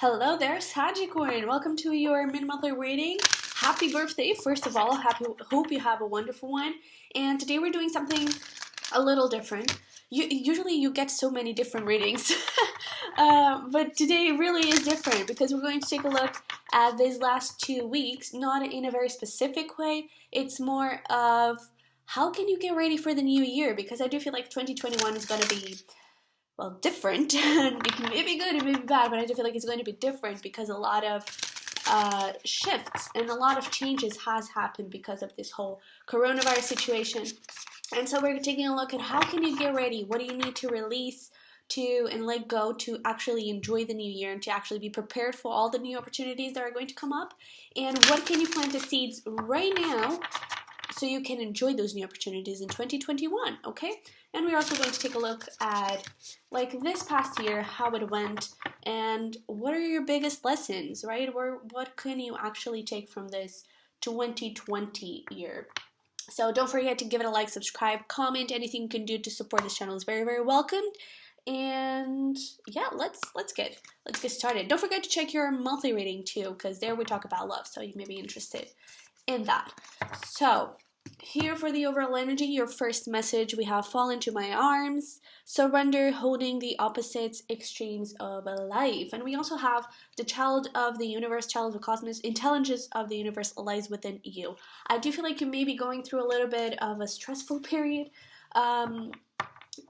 Hello there, Sagittarrius. Welcome to your mid-monthly reading. Happy birthday, first of all. Hope you have a wonderful one. And today we're doing something a little different. Usually you get so many different readings, but today really is different because we're going to take a look at these last 2 weeks, not in a very specific way. It's more of how can you get ready for the new year, because I do feel like 2021 is going to be, well, different. It may be good, it may be bad, but I do feel like it's going to be different because a lot of shifts and a lot of changes has happened because of this whole coronavirus situation. And so we're taking a look at how can you get ready, what do you need to release to and let go to actually enjoy the new year and to actually be prepared for all the new opportunities that are going to come up, and what can you plant the seeds right now so you can enjoy those new opportunities in 2021, okay? And we're also going to take a look at, like, this past year, how it went, and what are your biggest lessons, right? Or what can you actually take from this 2020 year? So don't forget to give it a like, subscribe, comment. Anything you can do to support this channel is very, very welcomed. And yeah, let's get started. Don't forget to check your monthly reading too, because there we talk about love, so you may be interested in that. So here for the overall energy, your first message, we have fall into my arms, surrender, holding the opposites, extremes of life. And we also have the child of the universe, child of the cosmos, intelligence of the universe lies within you. I do feel like you may be going through a little bit of a stressful period.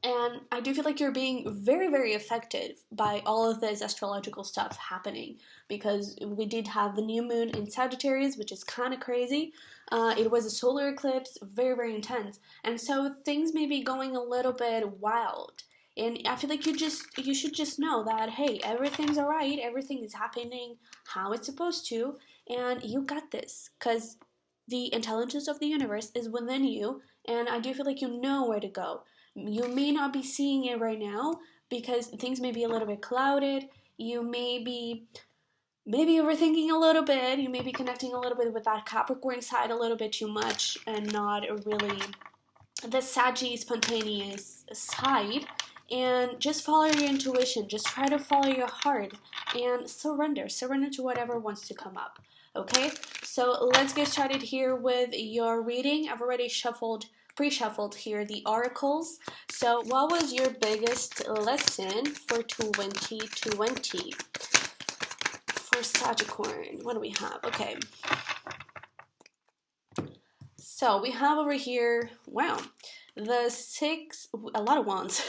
And I do feel like you're being very, very affected by all of this astrological stuff happening, because we did have the new moon in Sagittarius, which is kind of crazy. It was a solar eclipse, very, very intense. And so things may be going a little bit wild. And I feel like you should just know that, hey, everything's all right. Everything is happening how it's supposed to. And you got this, because the intelligence of the universe is within you. And I do feel like you know where to go. You may not be seeing it right now because things may be a little bit clouded. You may be maybe overthinking a little bit. You may be connecting a little bit with that Capricorn side a little bit too much and not really the Saggy spontaneous side. And just follow your intuition. Just try to follow your heart and surrender. Surrender to whatever wants to come up. Okay? So let's get started here with your reading. I've already pre-shuffled here the oracles. So what was your biggest lesson for 2020 for Sagittarrius? What do we have? Okay, so we have over here, wow, the a lot of wands.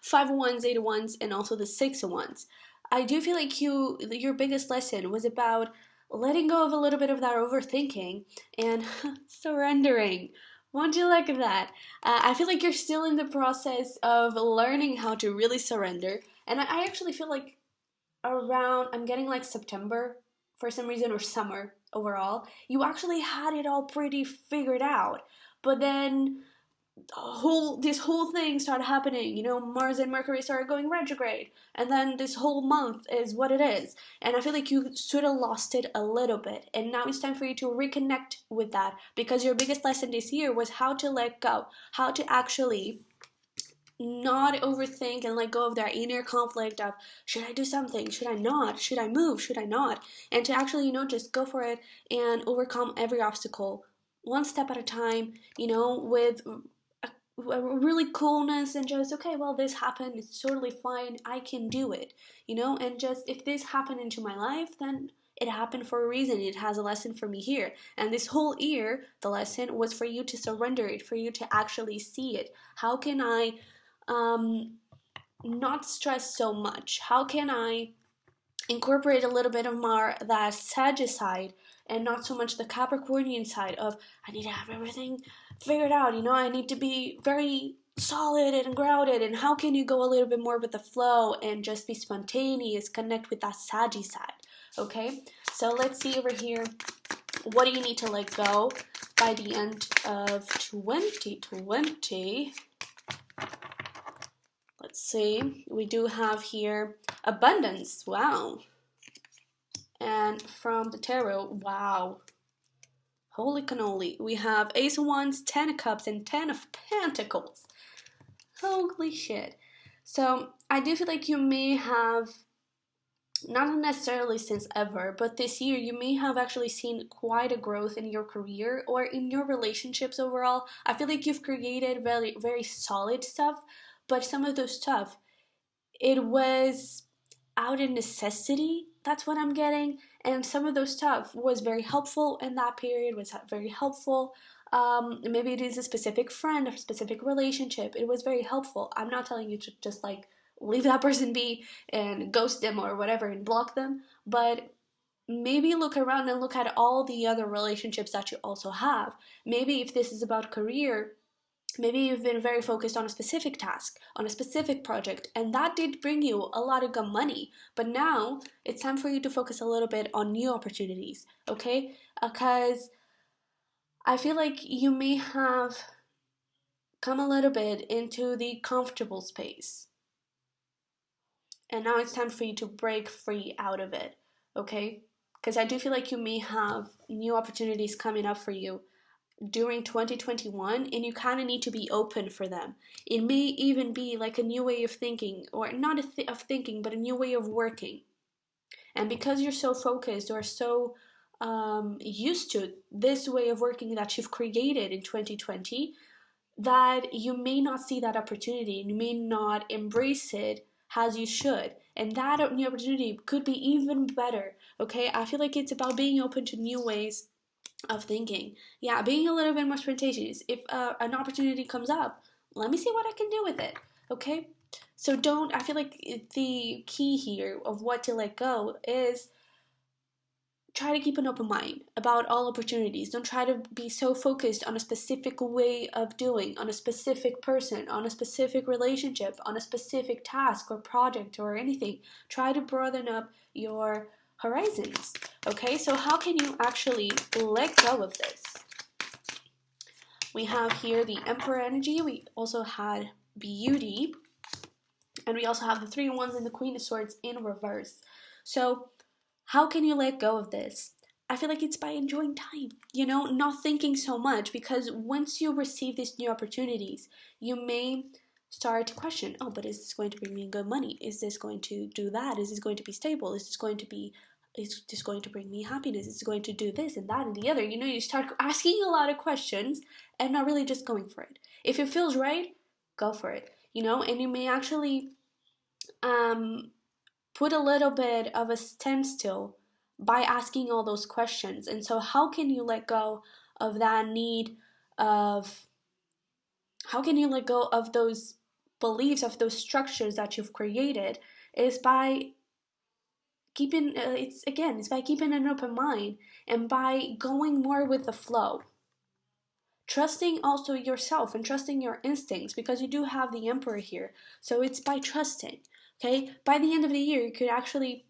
5 of wands, 8 of wands, and also the 6 of wands. I do feel like your biggest lesson was about letting go of a little bit of that overthinking and surrendering. Won't you like that? I feel like you're still in the process of learning how to really surrender. And I actually feel like I'm getting like September for some reason, or summer overall, you actually had it all pretty figured out. But then this whole thing started happening, Mars and Mercury started going retrograde, and then this whole month is what it is, and I feel like you sort of lost it a little bit, and now it's time for you to reconnect with that, because your biggest lesson this year was how to let go, how to actually not overthink and let go of that inner conflict of, should I do something, should I not, should I move, should I not, and to actually, just go for it and overcome every obstacle one step at a time, with really coolness, and just, okay, well, this happened, it's totally fine, I can do it, and just, if this happened into my life, then it happened for a reason, it has a lesson for me here. And this whole year, the lesson was for you to surrender it, for you to actually see it. How can I not stress so much? How can I incorporate a little bit of more that Sagittarius side and not so much the Capricornian side of, I need to have everything figured out, I need to be very solid and grounded, and how can you go a little bit more with the flow and just be spontaneous, connect with that Saggy side, okay? So let's see over here, what do you need to let go by the end of 2020? Let's see, we do have here abundance, wow. And from the tarot, wow, holy cannoli, we have Ace of Wands, 10 of Cups, and 10 of Pentacles. Holy shit. So I do feel like you may have not necessarily since ever, but this year you may have actually seen quite a growth in your career or in your relationships overall. I feel like you've created very, very solid stuff, but some of those stuff, it was out of necessity. That's what I'm getting. And some of those stuff was very helpful in that period, was very helpful. Maybe it is a specific friend or specific relationship. It was very helpful. I'm not telling you to just like leave that person be and ghost them or whatever and block them, but maybe look around and look at all the other relationships that you also have. Maybe if this is about career, maybe you've been very focused on a specific task, on a specific project, and that did bring you a lot of good money. But now it's time for you to focus a little bit on new opportunities, okay? Because I feel like you may have come a little bit into the comfortable space. And now it's time for you to break free out of it, okay? Because I do feel like you may have new opportunities coming up for you during 2021, and you kind of need to be open for them. It may even be like a new way of thinking, or not of thinking, but a new way of working. And because you're so focused or so used to this way of working that you've created in 2020, that you may not see that opportunity and you may not embrace it as you should. And that new opportunity could be even better, okay? I feel like it's about being open to new ways of thinking. Yeah, being a little bit more spontaneous. If an opportunity comes up, let me see what I can do with it, okay? So don't, I feel like the key here of what to let go is try to keep an open mind about all opportunities. Don't try to be so focused on a specific way of doing, on a specific person, on a specific relationship, on a specific task or project or anything. Try to broaden up your horizons. Okay, so how can you actually let go of this? We have here the Emperor energy. We also had Beauty. And we also have the Three of Wands and the Queen of Swords in reverse. So how can you let go of this? I feel like it's by enjoying time, you know, not thinking so much, because once you receive these new opportunities, you may start to question, oh, but is this going to bring me good money? Is this going to do that? Is this going to be stable? Is this going to bring me happiness? Is it going to do this and that and the other? You know, you start asking a lot of questions and not really just going for it. If it feels right, go for it, you know, and you may actually put a little bit of a standstill by asking all those questions. And so how can you let go of that need of, how can you let go of those beliefs, of those structures that you've created, is by keeping, it's by keeping an open mind and by going more with the flow. Trusting also yourself and trusting your instincts, because you do have the Emperor here. So it's by trusting, okay? By the end of the year, you could actually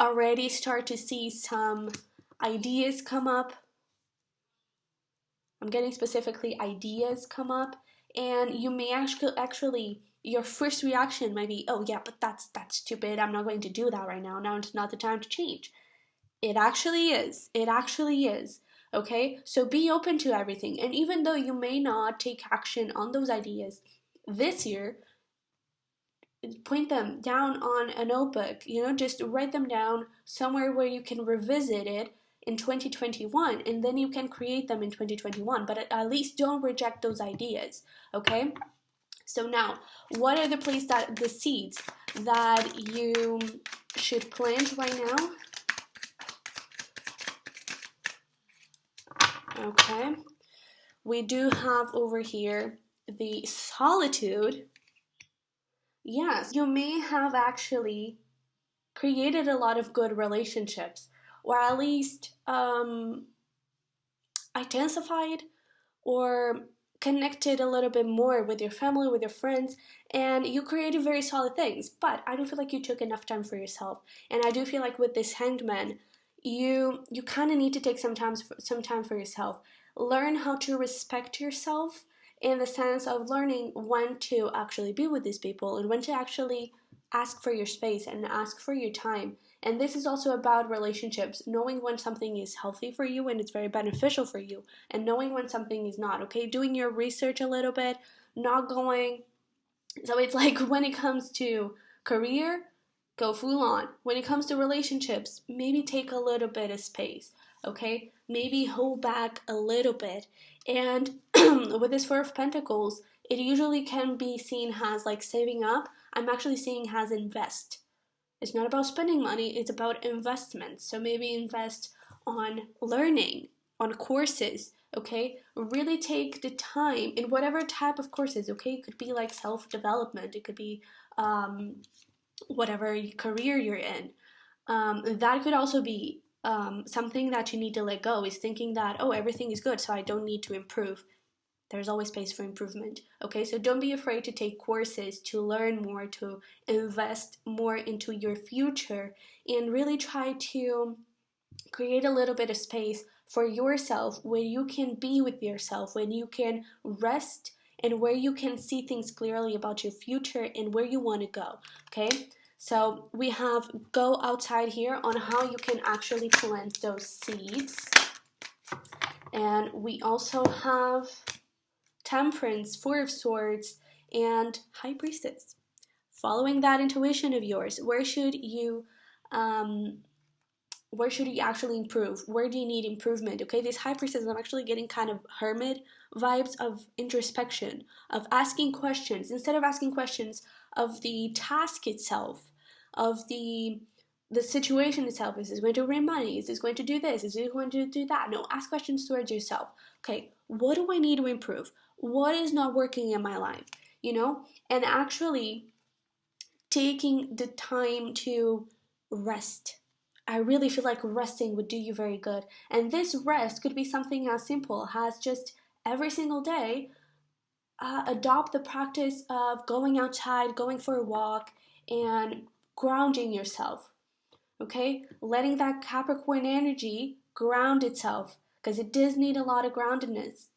already start to see some ideas come up. I'm getting specifically ideas come up, and you may actually your first reaction might be, oh yeah, but that's stupid. I'm not going to do that right now. Now it's not the time to change. It actually is. It actually is. Okay? So be open to everything. And even though you may not take action on those ideas this year, point them down on a notebook, you know, just write them down somewhere where you can revisit it in 2021, and then you can create them in 2021, but at least don't reject those ideas, okay? So now, what are the seeds that you should plant right now? Okay, we do have over here the solitude. Yes, you may have actually created a lot of good relationships, or at least intensified or connected a little bit more with your family, with your friends, and you created very solid things. But I don't feel like you took enough time for yourself. And I do feel like with this Hanged Man, you kind of need to take some time for yourself. Learn how to respect yourself, in the sense of learning when to actually be with these people and when to actually ask for your space and ask for your time. And this is also about relationships, knowing when something is healthy for you and it's very beneficial for you, and knowing when something is not, okay? Doing your research a little bit, not going. So it's like when it comes to career, go full on. When it comes to relationships, maybe take a little bit of space, okay? Maybe hold back a little bit. And with this Four of Pentacles, it usually can be seen as like saving up. I'm actually seeing as invest. It's not about spending money, it's about investment. So maybe invest on learning, on courses, okay? Really take the time in whatever type of courses, okay? It could be like self-development, it could be whatever career you're in. That could also be something that you need to let go, is thinking that, oh, everything is good, so I don't need to improve. There's always space for improvement, okay? So don't be afraid to take courses, to learn more, to invest more into your future, and really try to create a little bit of space for yourself where you can be with yourself, when you can rest, and where you can see things clearly about your future and where you want to go, okay? So we have go outside here on how you can actually plant those seeds. And we also have Temperance, Four of Swords, and High Priestess. Following that intuition of yours, where should you actually improve? Where do you need improvement? Okay, this High Priestess, I'm actually getting kind of hermit vibes of introspection, of asking questions. Instead of asking questions of the task itself, of the situation itself, is this going to bring money? Is this going to do this? Is it going to do that? No, ask questions towards yourself. Okay, what do I need to improve? What is not working in my life? You know, and actually taking the time to rest. I really feel like resting would do you very good. And this rest could be something as simple as just every single day adopt the practice of going outside, going for a walk, and grounding yourself. Okay? Letting that Capricorn energy ground itself, because it does need a lot of groundedness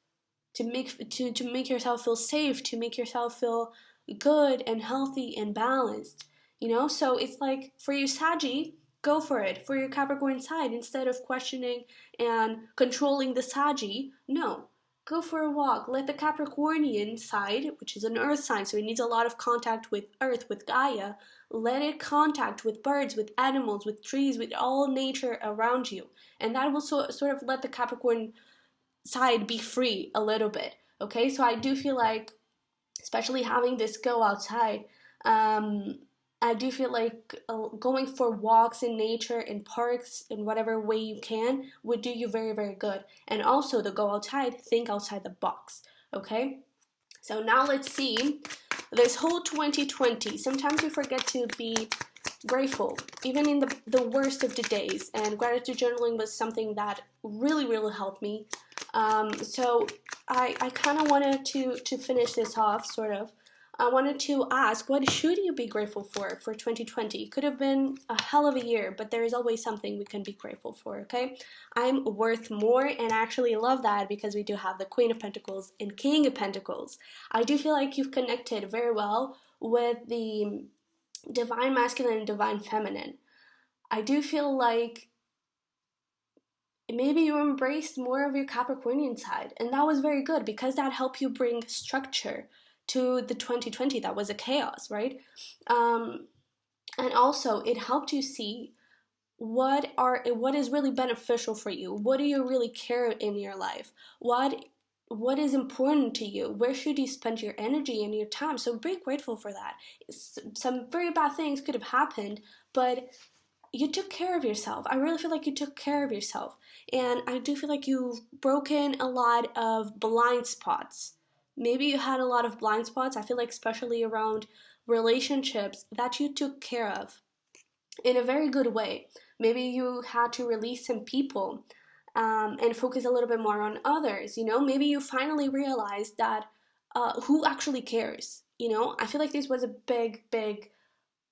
to make yourself feel safe, to make yourself feel good and healthy and balanced. You know, so it's like for you, Saggy, go for it. For your Capricorn side, instead of questioning and controlling the Saggy, no, go for a walk. Let the Capricornian side, which is an earth sign, so it needs a lot of contact with earth, with Gaia, let it contact with birds, with animals, with trees, with all nature around you. And that will sort of let the Capricorn side be free a little bit, okay? So I do feel like, especially having this go outside, I do feel like going for walks in nature, in parks, in whatever way you can, would do you very, very good. And also to go outside, think outside the box, okay? So now let's see, this whole 2020, sometimes we forget to be grateful, even in the worst of the days, and gratitude journaling was something that really, really helped me. So I kind of wanted to finish this off, sort of. I wanted to ask, what should you be grateful for 2020? It could have been a hell of a year, but there is always something we can be grateful for, okay? I'm worth more, and I actually love that because we do have the Queen of Pentacles and King of Pentacles. I do feel like you've connected very well with the Divine Masculine and Divine Feminine. I do feel like maybe you embraced more of your Capricornian side, and that was very good because that helped you bring structure to the 2020 that was a chaos, right? And also it helped you see what is really beneficial for you. What do you really care in your life? What is important to you? Where should you spend your energy and your time? So be grateful for that. Some very bad things could have happened, but you took care of yourself. I really feel like you took care of yourself. And I do feel like you've broken a lot of blind spots. Maybe you had a lot of blind spots, I feel like especially around relationships, that you took care of in a very good way. Maybe you had to release some people and focus a little bit more on others, you know? Maybe you finally realized that who actually cares, you know? I feel like this was a big, big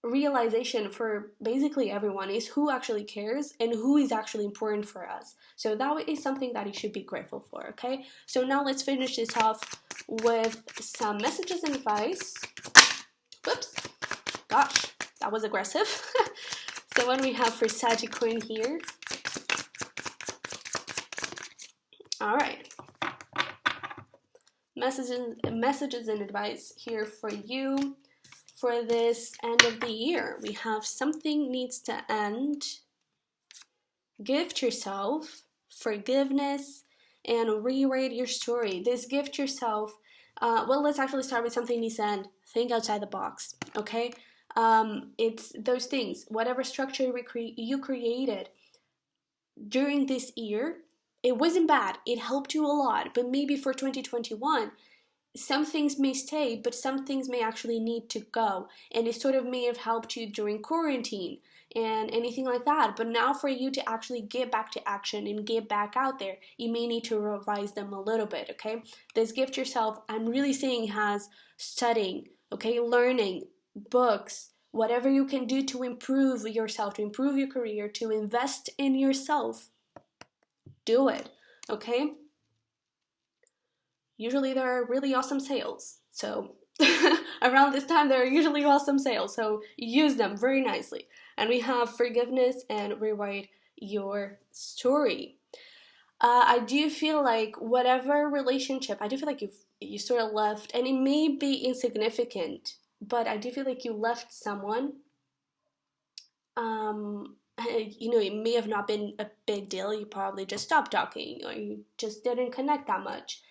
realization for basically everyone, is who actually cares and who is actually important for us. So that is something that you should be grateful for, okay? So now let's finish this off with some messages and advice. Whoops, gosh, that was aggressive. So what do we have for Sagittarius here? All right. Messages and advice here for you for this end of the year. We have something needs to end, gift yourself, forgiveness, and rewrite your story. This gift yourself, well, let's actually start with something needs to end. Think outside the box, okay? It's those things, whatever structure you created during this year, it wasn't bad. It helped you a lot, but maybe for 2021, some things may stay, but some things may actually need to go. And it sort of may have helped you during quarantine and anything like that. But now for you to actually get back to action and get back out there, you may need to revise them a little bit, okay? This gift yourself, I'm really saying, has studying, okay? Learning, books, whatever you can do to improve yourself, to improve your career, to invest in yourself, do it, okay? Usually there are really awesome sales. So around this time, there are usually awesome sales. So use them very nicely. And we have forgiveness and rewrite your story. I do feel like whatever relationship, I do feel like you sort of left, and it may be insignificant, but I do feel like you left someone. It may have not been a big deal. You probably just stopped talking, or you just didn't connect that much.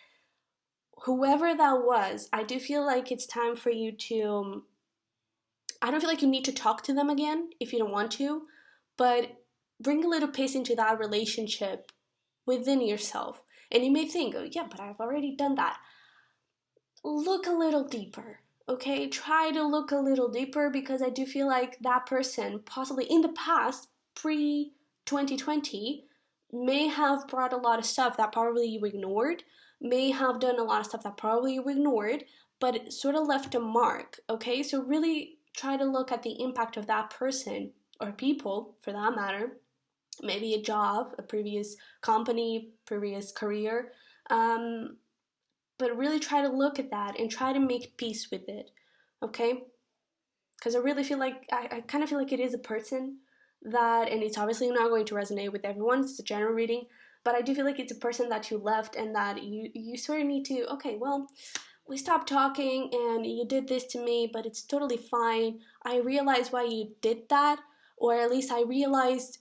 Whoever that was, I do feel like it's time for you to, I don't feel like you need to talk to them again if you don't want to, but bring a little pace into that relationship within yourself. And you may think, oh yeah, but I've already done that. Look a little deeper, okay? Try to look a little deeper, because I do feel like that person, possibly in the past, pre-2020, may have brought a lot of stuff that probably you ignored, may have done a lot of stuff that probably you ignored, but it sort of left a mark, okay? So really try to look at the impact of that person, or people for that matter, maybe a job, a previous company, previous career, but really try to look at that and try to make peace with it, okay? Because I really feel like, I kind of feel like it is a person that, and it's obviously not going to resonate with everyone, it's a general reading, but I do feel like it's a person that you left, and that you sort of need to, okay, well, we stopped talking and you did this to me, but it's totally fine. I realized why you did that, or at least I realized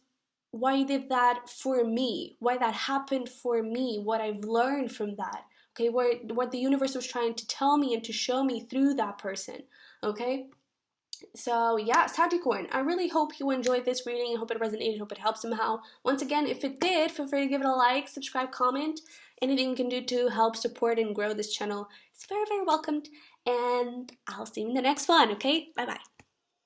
why you did that for me, why that happened for me, what I've learned from that, okay, what the universe was trying to tell me and to show me through that person, okay? So yeah, Sagicorn, I really hope you enjoyed this reading. I hope it resonated, I hope it helped somehow. Once again, if it did, feel free to give it a like, subscribe, comment. Anything you can do to help support and grow this channel is very, very welcomed. And I'll see you in the next one, okay? Bye-bye.